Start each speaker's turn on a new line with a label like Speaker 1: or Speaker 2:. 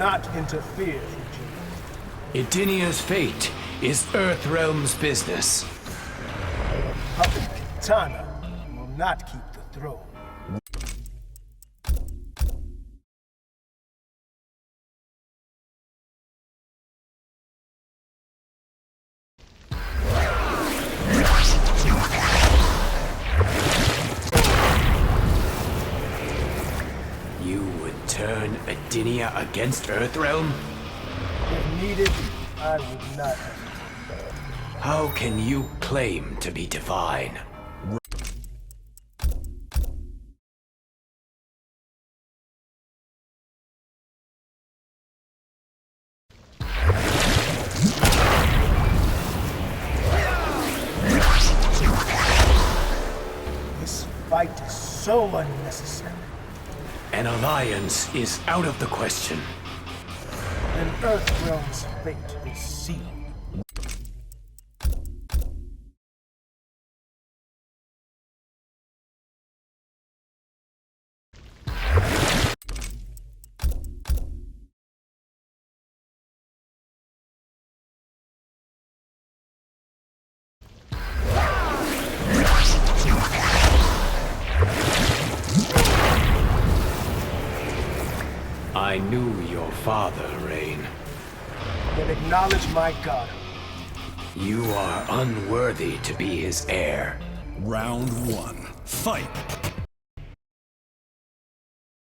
Speaker 1: not interfere, Fujin.
Speaker 2: Edenia's fate is Earthrealm's business.
Speaker 1: Puppet Kitana will not keep the throne.
Speaker 2: You would turn Edenia against Earthrealm?
Speaker 1: If needed, I would not have.
Speaker 2: How can you claim to be divine?
Speaker 1: This fight is so unnecessary.
Speaker 2: An alliance is out of the question.
Speaker 1: Then Earthrealm's fate is sealed.
Speaker 2: I knew your father, Rain.
Speaker 1: Then acknowledge my god.
Speaker 2: You are unworthy to be his heir.
Speaker 3: Round one. Fight!